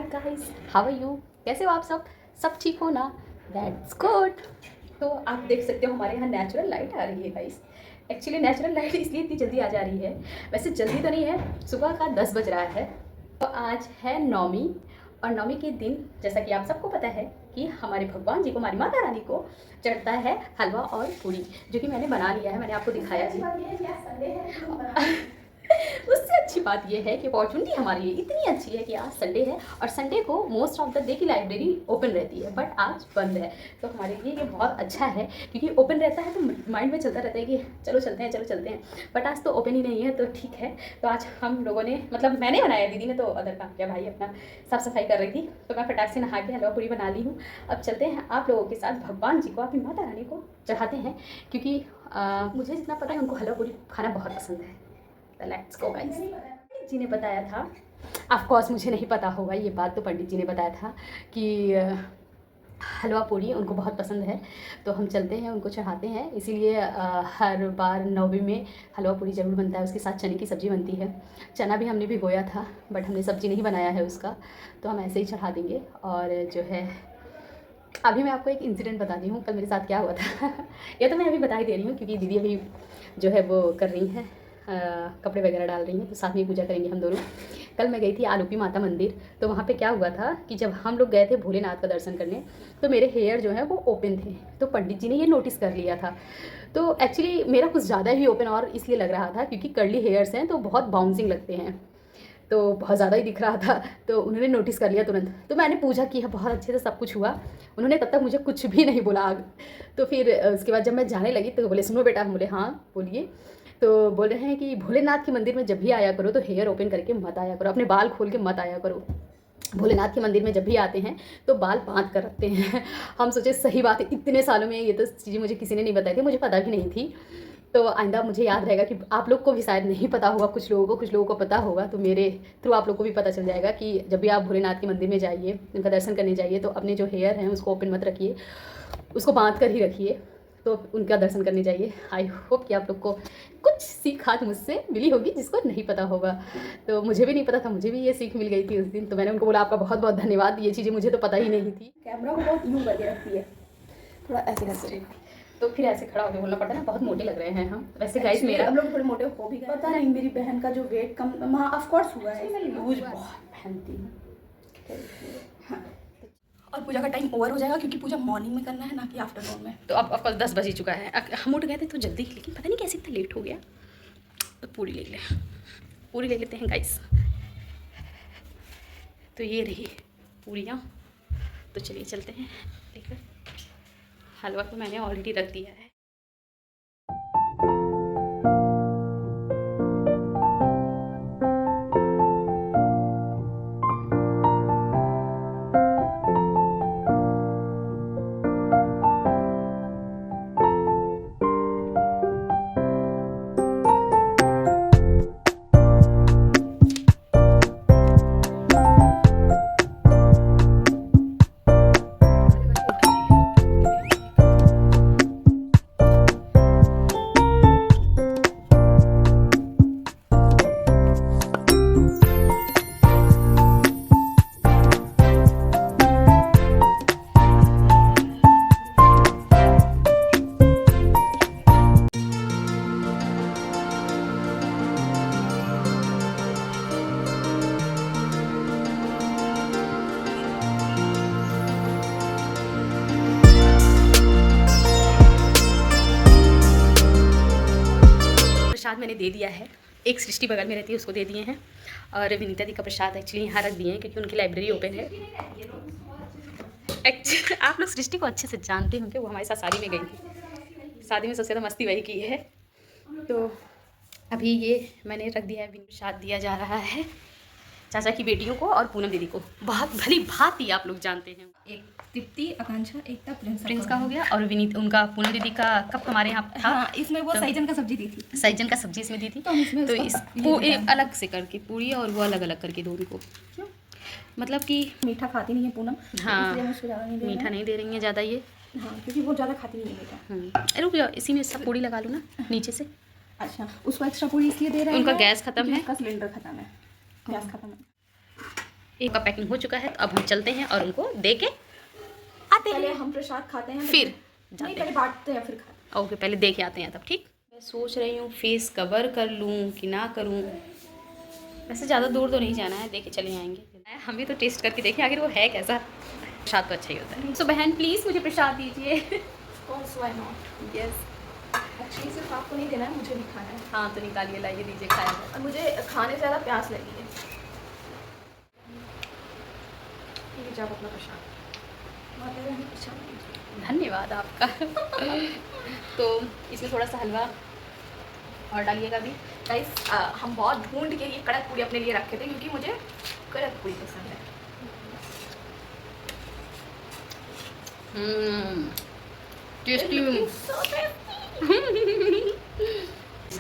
Guys, how are you? कैसे हो आप सब ठीक हो ना? That's good. तो आप देख सकते हो हमारे यहाँ नेचुरल लाइट आ रही है गाइस। एक्चुअली नेचुरल लाइट इसलिए इतनी जल्दी आ जा रही है, वैसे जल्दी तो नहीं है, सुबह का 10 बज रहा है। तो आज है नवमी, और नवमी के दिन जैसा कि आप सबको पता है कि हमारे भगवान जी को, हमारी माता रानी को चढ़ता है हलवा और पूड़ी, जो कि मैंने बना लिया है, मैंने आपको दिखाया जी। उससे अच्छी बात यह है कि अपॉर्चुनिटी हमारे लिए इतनी अच्छी है कि आज संडे है, और संडे को मोस्ट ऑफ द डे की लाइब्रेरी ओपन रहती है, बट आज बंद है। तो हमारे लिए ये बहुत अच्छा है, क्योंकि ओपन रहता है तो माइंड में चलता रहता है कि चलो चलते हैं, चलो चलते हैं। बट आज तो ओपन ही नहीं है, तो ठीक है। तो आज हम लोगों ने, मतलब मैंने बनाया, दीदी ने तो अदर काम किया, भाई अपना साफ़ सफाई कर रही थी, तो मैं फटाक से नहा के हलवा पूरी बना ली हूँ। अब चलते हैं आप लोगों के साथ भगवान जी को, अपनी माता रानी को चढ़ाते हैं, क्योंकि मुझे जितना पता है उनको हलवा पूरी खाना बहुत पसंद है। तो लेट्स गो गाइस। पंडित जी ने बताया था, ऑफ कोर्स मुझे नहीं पता होगा ये बात, तो पंडित जी ने बताया था कि हलवा पूरी उनको बहुत पसंद है, तो हम चलते हैं उनको चढ़ाते हैं। इसीलिए हर बार नवमी में हलवा पूरी ज़रूर बनता है, उसके साथ चने की सब्ज़ी बनती है। चना भी हमने भिगोया था, बट हमने सब्ज़ी नहीं बनाया है उसका, तो हम ऐसे ही चढ़ा देंगे। और जो है, अभी मैं आपको एक इंसिडेंट बताती हूँ कल मेरे साथ क्या हुआ था। ये तो मैं अभी बता ही दे रही हूँ, क्योंकि दीदी अभी जो है वो कर रही हैं, कपड़े वगैरह डाल रही हैं, तो साथ में पूजा करेंगे हम दोनों। कल मैं गई थी आलूपी माता मंदिर, तो वहाँ पे क्या हुआ था कि जब हम लोग गए थे भोलेनाथ का दर्शन करने, तो मेरे हेयर जो है वो ओपन थे, तो पंडित जी ने ये नोटिस कर लिया था। तो एक्चुअली मेरा कुछ ज़्यादा ही ओपन और इसलिए लग रहा था, क्योंकि कर्ली हेयर्स हैं तो बहुत बाउंसिंग लगते हैं, तो बहुत ज़्यादा ही दिख रहा था। तो उन्होंने नोटिस कर लिया तुरंत, तो मैंने पूजा की है, बहुत अच्छे से सब कुछ हुआ। उन्होंने तब तक मुझे कुछ भी नहीं बोला। तो फिर उसके बाद जब मैं जाने लगी तो बोले सुनो बेटा, हम बोले हाँ बोलिए। तो बोल रहे हैं कि भोलेनाथ के मंदिर में जब भी आया करो तो हेयर ओपन करके मत आया करो, अपने बाल खोल के मत आया करो। भोलेनाथ के मंदिर में जब भी आते हैं तो बाल बांध कर रखते हैं। हम सोचे सही बात है, इतने सालों में ये तो चीज़ें मुझे किसी ने नहीं बताई थी, मुझे पता भी नहीं थी। तो आइंदा मुझे याद रहेगा कि आप लोग को भी शायद नहीं पता होगा, कुछ लोगों को पता होगा, तो मेरे थ्रू आप लोग को भी पता चल जाएगा कि जब भी आप भोलेनाथ के मंदिर में जाइए, उनका दर्शन करने जाइए, तो अपने जो हेयर हैं उसको ओपन मत रखिए, उसको बांध कर ही रखिए, तो उनका दर्शन करने जाइए। आई होप कि आप लोग को कुछ सीख आज मुझसे मिली होगी, जिसको नहीं पता होगा। तो मुझे भी नहीं पता था, मुझे भी ये सीख मिल गई थी उस दिन। तो मैंने उनको बोला आपका बहुत बहुत धन्यवाद, ये चीज़ें मुझे तो पता ही नहीं थी। कैमरा को बहुत यूँ करके रखती है, थोड़ा ऐसे करके, तो फिर ऐसे खड़ा होकर बोलना पड़ता है ना, बहुत मोटे लग रहे हैं हम। वैसे गाइस मेरा, हम लोग थोड़े मोटे हो भी गए, पता नहीं मेरी बहन का जो वेट कम, हाँ ऑफ कोर्स हुआ है, मैं लूज बहुत पहनती हूँ। हाँ, और पूजा का टाइम ओवर हो जाएगा, क्योंकि पूजा मॉर्निंग में करना है, ना कि आफ्टरनून में। तो अब ऑफकोर्स 10 बज ही चुका है। हम उठ गए थे तो जल्दी, लेकिन पता नहीं कैसे इतना लेट हो गया। तो पूरी ले लेते हैं गाइस। तो ये रही पूरियाँ, तो चलिए चलते हैं लेकर। हलवा तो मैंने ऑलरेडी रख दिया है। प्रसाद मैंने दे दिया है, एक सृष्टि बगल में रहती है उसको दे दिए हैं, और विनीता दी का प्रसाद एक्चुअली यहाँ रख दिए हैं, क्योंकि उनकी लाइब्रेरी ओपन है। एक्चुअली आप लोग सृष्टि को अच्छे से जानते होंगे, वो हमारे साथ शादी में गई थी, शादी में सबसे ज़्यादा मस्ती वही की है। तो अभी ये मैंने रख दिया है, प्रसाद दिया जा रहा है चाचा की बेटियों को और पूनम दीदी को। बहुत भली भांति आप लोग जानते हैं, एक तृप्ति, आकांक्षा, एकता, प्रिंस का हो गया, और विनीत उनका पूनम दीदी का कब हमारे यहाँ था। हाँ, इसमें वो सहजन का सब्जी दी थी, सहजन का सब्जी इसमें दी थी, तो इस अलग से करके पूरी और वो अलग अलग करके दो उनको, मतलब कि मीठा खाती नहीं है पूनम। हाँ, मीठा नहीं दे रही है ज़्यादा ये। हाँ, क्योंकि वो ज़्यादा खाती नहीं है मीठा। रुक जाओ, इसी में सब पूड़ी लगा लो ना नीचे से। अच्छा, उसको एक्स्ट्रा पूड़ी इसलिए दे रहे हैं, उनका गैस खत्म है, उसका सिलेंडर खत्म है, गैस खत्म है। एक का पैकिंग हो चुका है, तो अब हम चलते हैं और उनको दे के आते पहले हैं, हम प्रसाद खाते हैं, फिर नहीं जाते पहले हैं। बांटते हैं फिर खाते ओके, पहले दे के आते हैं तब, ठीक। मैं सोच रही हूँ फेस कवर कर लूँ कि ना करूँ। वैसे ज़्यादा दूर तो नहीं जाना है, देखे चले आएंगे। हम भी तो टेस्ट करके देखें आखिर वो है कैसा। प्रसाद तो अच्छा ही होता है। तो बहन प्लीज़ मुझे प्रसाद दीजिए। हैं। Course, why not? Yes. Actually सिर्फ आपको नहीं देना है, मुझे भी खाना है। हाँ तो निकालिए, लाइए, दीजिए, खाया जाए। और मुझे खाने से ज़्यादा प्यास लगी है। ये जाओ अपना प्रसाद। माता रानी प्रसाद दीजिए। धन्यवाद आपका। तो इसमें थोड़ा सा हलवा और डालिएगा भी। गाइस हम बहुत ढूंढ के ये कड़क पूरी अपने लिए रखे थे क्योंकि मुझे कड़क पूरी पसंद है। टेस्टी। So tasty।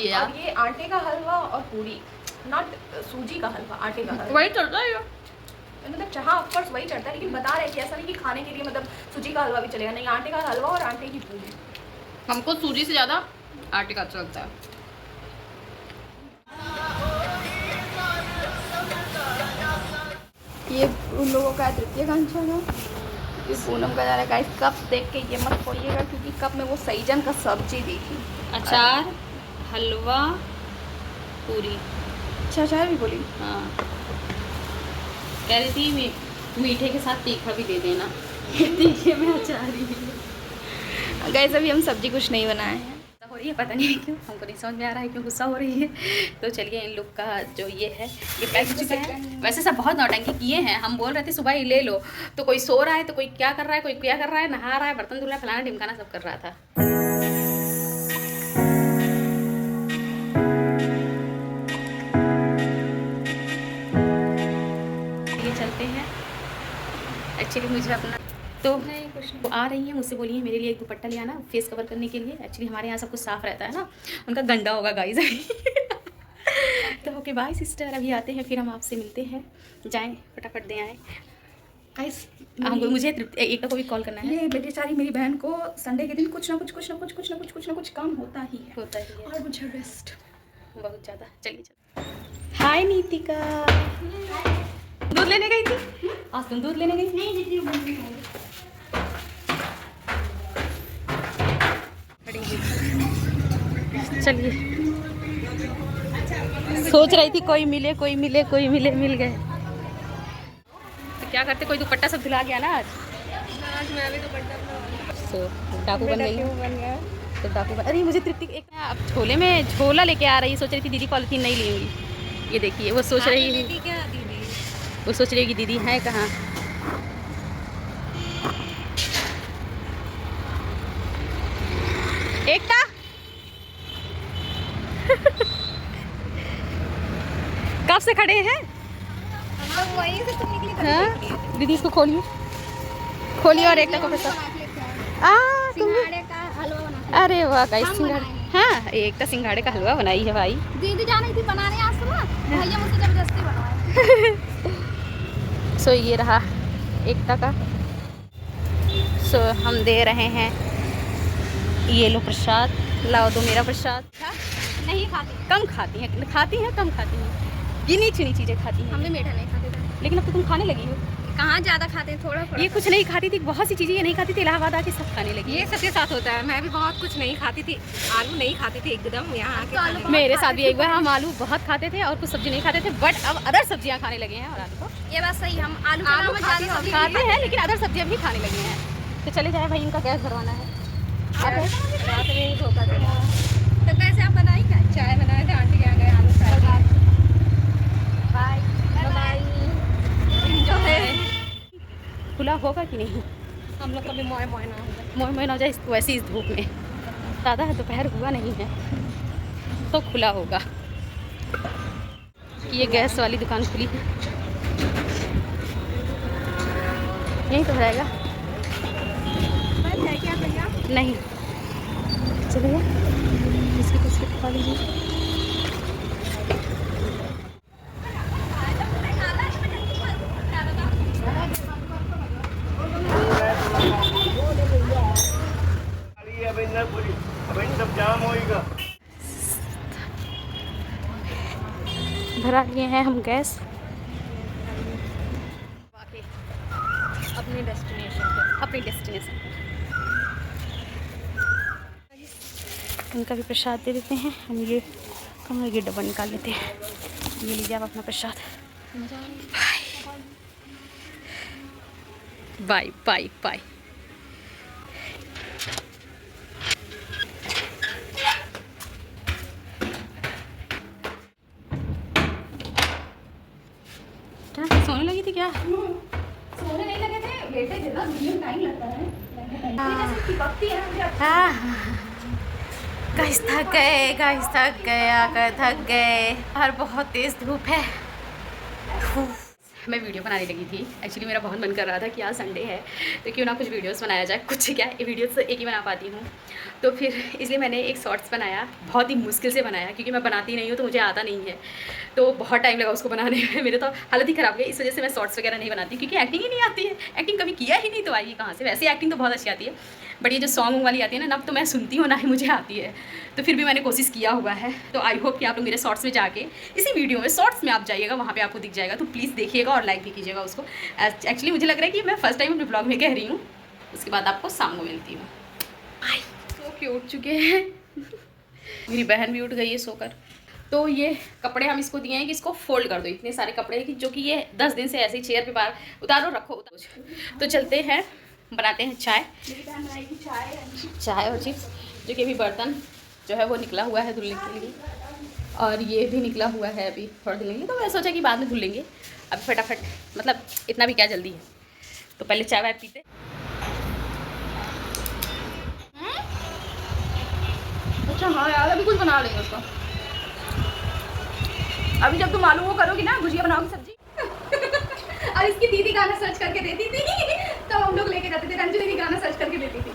यार और ये आटे का हलवा और पूरी, नॉट सूजी का हलवा, आटे का हलवा। वही चलता है यार। मतलब चाहा ऑफकोर्स वही चढ़ता है, लेकिन बता रहे हैं कि ऐसा नहीं कि खाने के लिए मतलब सूजी का हलवा भी चलेगा, नहीं, आटे का हलवा और आटे की पूरी। हमको सूजी से ज़्यादा आटे का अच्छा लगता है। ये उन लोगों का तृतीय कांक्षा है, ये पूनम का जा रहा है। गाइस कप देख के ये मत खोलिएगा क्योंकि कप में वो सईजन का सब्जी दी थी। अचार, हलवा, पूरी। अच्छा अचार भी बोली। हाँ, कह रही थी मीठे के साथ तीखा भी दे देना। तीखे में अचार ही। गाइस अभी हम सब्जी कुछ नहीं बनाए हैं। हो रही है, पता नहीं क्यों, हमको नहीं समझ में आ रहा है क्यों गुस्सा हो रही है। तो चलिए इन लोग का जो ये है ये पैक हो चुका है। वैसे सब बहुत नौटंकी किए हैं, हम बोल रहे थे सुबह ही ले लो, तो कोई सो रहा है, तो कोई क्या कर रहा है, कोई क्या कर रहा है, नहा रहा है, बर्तन धुल रहा है, फलाना ढिमकाना सब कर रहा था। ये चलते हैं। एक्चुअली मुझे अपना तो नहीं कुछ नहीं। वो आ रही हैं, मुझसे बोली है मेरे लिए एक दुपट्टा ले आना फेस कवर करने के लिए। एक्चुअली हमारे यहाँ सब कुछ साफ रहता है ना, उनका गंदा होगा गाइस। तो ओके बाय सिस्टर, अभी आते हैं फिर हम आपसे मिलते हैं। जाएं फटाफट दे आएँ। गाइस हमको मुझे एक को भी कॉल करना है। ये बेचारी मेरी बहन को संडे के दिन कुछ ना कुछ काम होता ही है, होता ही है और मुझे रेस्ट बहुत ज़्यादा। चलिए चलिए। हाय नीतिका, दूध लेने गई थी आज? तुम दूध लेने गई? चलिए, सोच रही थी कोई मिले कोई मिले कोई मिले, मिल गए। तो क्या करते, कोई दुपट्टा सब धुला गया ना आज मैं भी दुपट्टा। तो डाकू बन गई। तो डाकू बन, अरे मुझे तृप्ति एक अब झोले में झोला लेके आ रही है। सोच रही थी दीदी पॉलिथीन नहीं लेंगी। ये देखिए वो सोच रही है, वो सोच रही है कि दीदी है कहाँ। एकता कब से खड़े हैं? वहीं से तुम निकली हाँ? दीदी इसको खोलिए, खोलिए और एकता को फिर तुम का हलवा बना। अरे वाह गाइस, सिंघाड़े। हाँ, एकता सिंघाड़े का हलवा बनाई है भाई। दीदी जानी थी बनाने आज सुबह, भैया मुझसे जबरदस्ती बनवाए। सो ये रहा एकता का। सो हम दे रहे हैं, ये लो प्रसाद, लाओ दो मेरा प्रसाद। नहीं खाती, कम खाती हैं, कम खाती हैं, गिनी चुनी चीज़ें खाती हैं। हम भी मीठा नहीं खाते थे। लेकिन अब तो तुम खाने लगी हो। कहाँ ज़्यादा खाते हैं, थोड़ा थोड़ा। ये कुछ नहीं खाती थी, बहुत सी चीज़ें ये नहीं खाती थी, इलाहाबाद आके सब खाने लगी। ये सबके साथ होता है, मैं भी बहुत कुछ नहीं खाती थी। आलू नहीं खाती थी एकदम, यहाँ आके खाने लगी। मेरे साथ भी एक बार हम आलू बहुत खाते थे और कुछ सब्जी नहीं खाते थे, बट अब अदर सब्जियां खाने लगे हैं। और आलू को ये बात सही, हम आलू खाते हैं लेकिन अदर सब्जियां भी खाने लगे हैं। तो चले जाए भाई, इनका गैस भरवाना है। रात में ही धोखा दिया। तो कैसे आप बनाई क्या? चाय बनाए थे, आंटी के यहाँ गए, आलू फ्राई। Bye bye. जो है खुला होगा कि नहीं? हम लोग कभी मोए मोए ना होगा। मोए मोए ना हो जाए वैसे इस धूप में। ज़्यादा दोपहर हुआ नहीं है तो खुला होगा। ये गैस वाली दुकान खुली है, यहीं तो रहेगा। है क्या भैया? नहीं, चलिए इसकी बिस्किट खा लीजिए। भरा लिए हैं हम गैस। अपनी डेस्टिनेशन पे, अपनी डेस्टिनेशन पर। उनका भी प्रसाद दे देते हैं। हम ये कमरे के डब्बा निकाल लेते हैं। ये लीजिए आप अपना प्रसाद। Bye bye bye. क्या सोने लगी थी क्या? सोने नहीं लगे थे, लेटे थे ना, वीडियो टाइम लगता है। जैसे चिपकती है मुझे। गाइस थक गए, थक गए। बाहर बहुत तेज धूप है। मैं वीडियो बनाने लगी थी। एक्चुअली मेरा बहुत मन कर रहा था कि आज संडे है तो क्यों ना कुछ वीडियोस बनाया जाए। कुछ क्या, ये वीडियोस एक ही बना पाती हूँ, तो फिर इसलिए मैंने एक शॉर्ट्स बनाया। बहुत ही मुश्किल से बनाया क्योंकि मैं बनाती नहीं हूँ तो मुझे आता नहीं है, तो बहुत टाइम लगा उसको बनाने में। मेरे तो हालत ही ख़राब गई। इस वजह से मैं शॉर्ट्स वगैरह नहीं बनाती क्योंकि एक्टिंग ही नहीं आती है। एक्टिंग कभी किया ही नहीं तो आएगी कहाँ से। वैसे एक्टिंग तो बहुत अच्छी आती है, बट ये जो सॉन्ग वाली आती है ना तो मैं सुनती हूँ ना ही मुझे आती है। तो फिर भी मैंने कोशिश किया हुआ है। तो आई होप कि आप लोग मेरे शॉर्ट्स में जाके, इसी वीडियो में शॉर्ट्स में आप जाइएगा, वहाँ पे आपको दिख जाएगा। तो प्लीज़ देखिएगा और लाइक भी कीजिएगा उसको। एक्चुअली मुझे लग रहा है कि मैं फर्स्ट टाइम अपने ब्लॉग में कह रही हूँ। उसके बाद आपको शाम को मिलती हूँ। सो के उठ चुके हैं। मेरी बहन भी उठ गई है सोकर। तो ये कपड़े हम इसको दिए हैं कि इसको फोल्ड कर दो। इतने सारे कपड़े कि जो कि ये 10 दिन से ऐसे ही चेयर पे बाहर उतारो रखो उतारो। तो चलते हैं, बनाते हैं चाय। चाय और चिप्स, जो कि अभी बर्तन जो है वो निकला हुआ है धुलने के लिए, और ये भी निकला हुआ है अभी थोड़ा धुलने के लिए। तो मैं सोचा कि बाद में धुल लेंगे, अभी फटाफट, मतलब इतना भी क्या जल्दी है। तो पहले चाय वाय पीते। अच्छा हाँ यार, अभी कुछ बना लेंगे उसको। अभी जब तुम आलू वो करोगी ना, भुजिया बनाओगी सब्जी। और इसकी दीदी गाना सर्च करके देती थी तो हम लोग लेके जाते थे। रंजू दीदी गाना सर्च करके देती थी,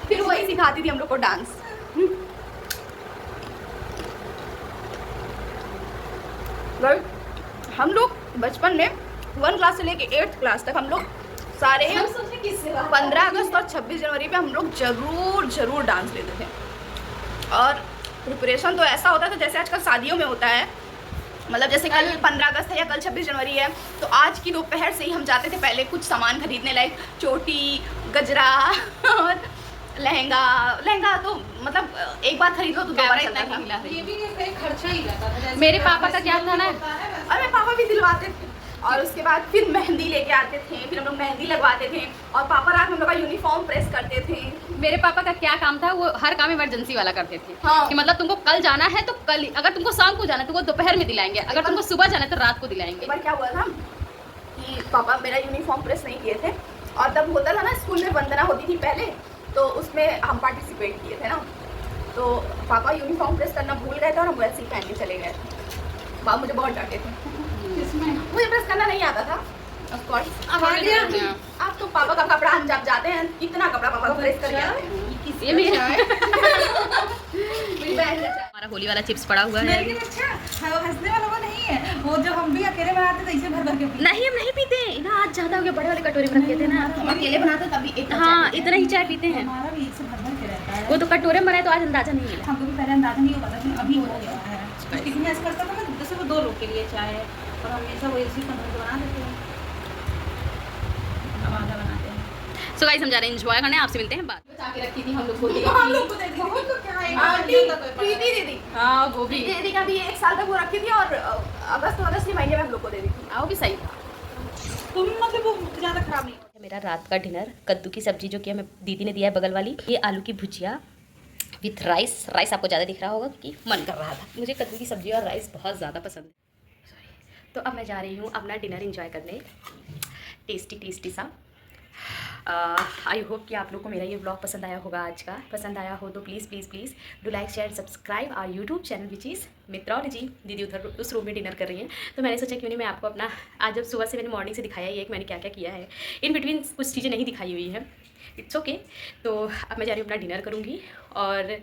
फिर वही सिखाती थी हम लोग को डांस। हम लोग बचपन में 1 क्लास से लेके 8th क्लास तक हम लोग सारे 15 अगस्त और 26 जनवरी पे हम लोग जरूर डांस लेते थे। और प्रिपरेशन तो ऐसा होता था जैसे आजकल शादियों में होता है। मतलब जैसे कल 15 अगस्त है या कल 26 जनवरी है, तो आज की दोपहर से ही हम जाते थे पहले कुछ सामान खरीदने, लाइक चोटी, गजरा और लहंगा तो मतलब एक बार खरीदो तो दोबारा चलता था। ये भी खर्चा ही रहता था। मेरे पापा का क्या था ना, और मेरे पापा भी दिलवाते थे। और उसके बाद फिर मेहंदी लेके आते थे, फिर हम लोग मेहंदी लगवाते थे, और पापा रात में हम लोग का यूनिफॉर्म प्रेस करते थे। मेरे पापा का क्या काम था, वो हर काम इमरजेंसी वाला करते थे। हाँ। कि मतलब तुमको कल जाना है तो कल, अगर तुमको शाम को जाना है तो वो दोपहर में दिलाएंगे, अगर तुमको सुबह जाना है तो रात को दिलाएंगे। एक बार क्या हुआ था कि पापा मेरा यूनिफॉर्म प्रेस नहीं किए थे, और तब होता था ना स्कूल में वंदना होती थी पहले, तो उसमें हम पार्टिसिपेट किए थे ना। तो पापा यूनिफॉर्म प्रेस करना भूल गए थे और हम वैसे ही पहन के चले गए थे। पापा मुझे बहुत डांटे थे। मुझे प्रेस करना नहीं आता था, ऑफ कोर्स। आप तो पापा का कपड़ा हम जब जाते हैं, कितना कपड़ा पापा को प्रेस करके आते हैं। ये मेरा मेरी बहन हमारा होली वाला चिप्स पड़ा हुआ है। अच्छा हंसने वाला वो नहीं है, वो जो हम भी अकेले बनाते थे इसे भर भर के पीते। नहीं, हम नहीं पीते ना, आज ज्यादा हो गया, बड़े वाले कटोरे में रखे थे ना। हम अकेले बनाते तभी एक हाँ, इतना ही चाय पीते हैं। हमारा भी इसे भर भर के रहता है। वो तो कटोरे में बनाए तो आज अंदाजा नहीं मिला। हमको भी पहले अंदाजा नहीं होता था, लेकिन अभी हो गया है। कितनी ऐसा करता था ना, जैसे वो 2 लोग के लिए चाय है और हमेशा वो इसी कंपनी को बना देते हैं। अब आधा बनाते हैं। सो गाइस, हम जा रहे हैं एंजॉय करने। आपसे मिलते हैं बाद। बचा के रखी थी हम लोग को दी। हम लोग को दे दी। बहुत तो क्या है, आंटी प्रीति दीदी, हाँ, वो भी प्रीति दीदी का भी 1 साल तक वो रखी थी, और अगस्त के महीने में हम लोग को दे दी थी। आओ भी सही। तुम मतलब वो ज़्यादा खराब नहीं। मेरा रात का डिनर, कद्दू की सब्जी जो कि हमें दीदी ने दिया है बगल वाली, ये आलू की भुजिया विथ राइस आपको ज़्यादा दिख रहा होगा क्योंकि मन कर रहा था। मुझे कद्दू की सब्जी और राइस बहुत ज़्यादा पसंद है। सॉरी। तो अब मैं जा रही हूँ अपना डिनर एंजॉय करने, टेस्टी सा। आई होप कि आप लोग को मेरा ये व्लॉग पसंद आया होगा। आज का पसंद आया हो तो please do like share subscribe our YouTube channel which is मित्रॉलॉजी। दीदी उधर उस रूम में डिनर कर रही हैं, तो मैंने सोचा क्यों नहीं मैं आपको अपना, आज जब सुबह से मैंने मॉर्निंग से दिखाया है कि मैंने क्या क्या किया है, इन बिटवीन कुछ चीज़ें नहीं दिखाई हुई है, इट्स ओके। तो अब मैं जा रही हूँ अपना डिनर करूँगी और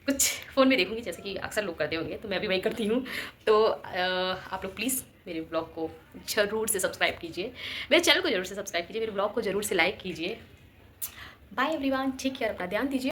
कुछ फ़ोन में देखूँगी, जैसे कि अक्सर लोग करते होंगे, तो मैं भी वही करती हूँ। तो आप लोग प्लीज़ मेरे ब्लॉग को ज़रूर से सब्सक्राइब कीजिए, मेरे चैनल को ज़रूर से सब्सक्राइब कीजिए, मेरे ब्लॉग को ज़रूर से लाइक कीजिए। बाय एवरीवन, टेक केयर, अपना ध्यान दीजिए।